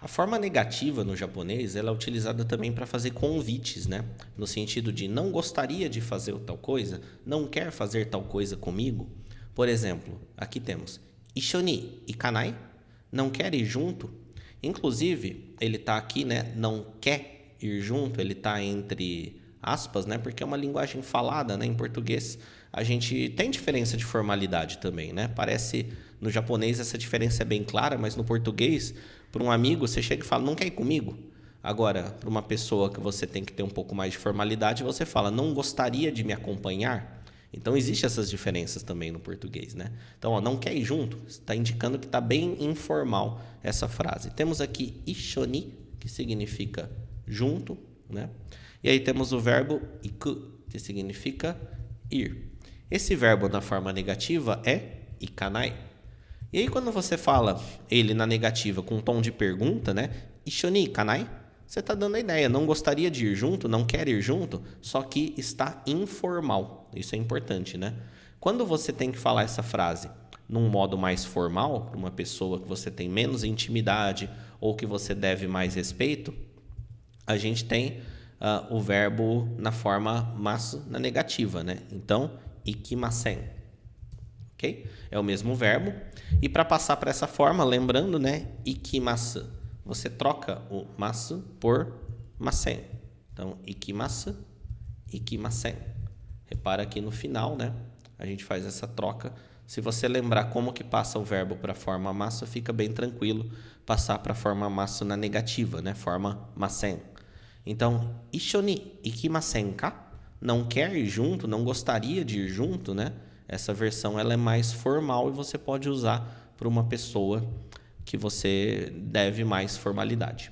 A forma negativa no japonês ela é utilizada também para fazer convites, né? No sentido de não gostaria de fazer tal coisa, não quer fazer tal coisa comigo. Por exemplo, aqui temos Ishoni ikanai, não quer ir junto. Inclusive, ele está aqui, né? Não quer ir junto, ele está entre aspas, né? Porque é uma linguagem falada, né? Em português, a gente tem diferença de formalidade também, né? Parece no japonês essa diferença é bem clara, mas no português, para um amigo, você chega e fala, não quer ir comigo? Agora, para uma pessoa que você tem que ter um pouco mais de formalidade, você fala, não gostaria de me acompanhar? Então, existem essas diferenças também no português, né? Então, ó, não quer ir junto? Está indicando que está bem informal essa frase. Temos aqui ishoni, que significa junto, né? E aí temos o verbo iku, que significa ir. Esse verbo na forma negativa é ikanai. E aí quando você fala ele na negativa com um tom de pergunta, né? Ishoni ikanai? Você está dando a ideia, não gostaria de ir junto, não quer ir junto, só que está informal. Isso é importante, né? Quando você tem que falar essa frase num modo mais formal, para uma pessoa que você tem menos intimidade ou que você deve mais respeito, a gente tem o verbo na forma masu na negativa, né? Então, ikimasen. Ok? É o mesmo verbo. E para passar para essa forma, lembrando, né? Ikimasu. Você troca o masu por masen. Então, ikimasu, ikimasen. Repara aqui no final, né? A gente faz essa troca. Se você lembrar como que passa o verbo para a forma masu, fica bem tranquilo passar para a forma masu na negativa, né? Forma masen. Então, ishoni ikimasen ka? Não quer ir junto, não gostaria de ir junto, né? Essa versão ela é mais formal e você pode usar para uma pessoa que você deve mais formalidade.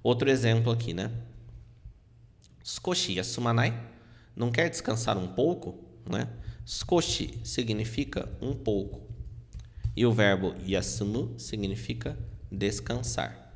Outro exemplo aqui, né? Skoshi yasumanai? Não quer descansar um pouco, né? Skoshi significa um pouco. E o verbo yasumu significa descansar,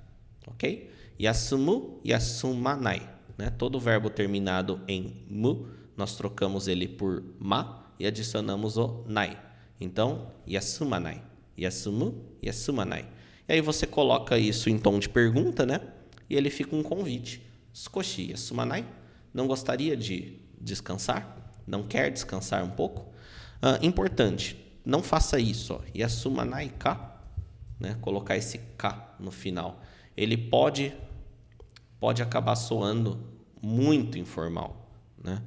ok? Yasumu, yasumanai, né? Todo verbo terminado em mu, nós trocamos ele por ma e adicionamos o nai. Então, yasumanai, yasumu, yasumanai. E aí você coloca isso em tom de pergunta, né? E ele fica um convite. Skoshi yasumanai? Não gostaria de descansar? Não quer descansar um pouco? Importante, não faça isso. Ó. Yasumanai ka, né? Colocar esse ka no final. Ele pode acabar soando muito informal, né?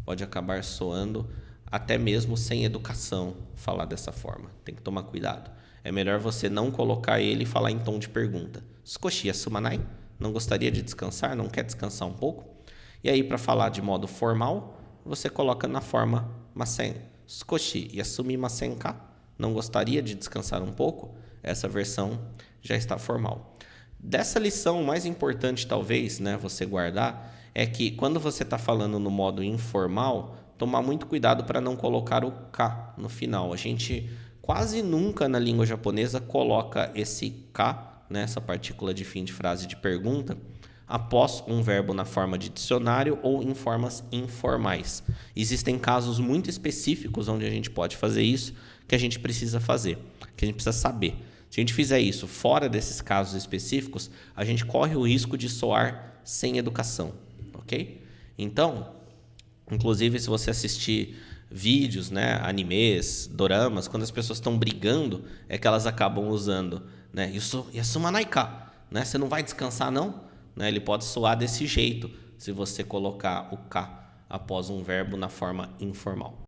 Pode acabar soando até mesmo sem educação falar dessa forma. Tem que tomar cuidado. É melhor você não colocar ele e falar em tom de pergunta. Skoshi yasumanai? Não gostaria de descansar? Não quer descansar um pouco? E aí, para falar de modo formal, você coloca na forma masen. Skoshi yasumimasen ka? Não gostaria de descansar um pouco? Essa versão já está formal. Dessa lição, o mais importante talvez, né, você guardar, é que quando você está falando no modo informal, tomar muito cuidado para não colocar o ka no final. A gente quase nunca na língua japonesa coloca esse ka, né, essa partícula de fim de frase de pergunta, após um verbo na forma de dicionário ou em formas informais. Existem casos muito específicos onde a gente pode fazer isso, que a gente precisa fazer, que a gente precisa saber. Se a gente fizer isso fora desses casos específicos, a gente corre o risco de soar sem educação, ok? Então, inclusive se você assistir vídeos, né, animes, doramas, quando as pessoas estão brigando, é que elas acabam usando, né, yasumanai ka, né? Você não vai descansar não? Né? Ele pode soar desse jeito se você colocar o ka após um verbo na forma informal.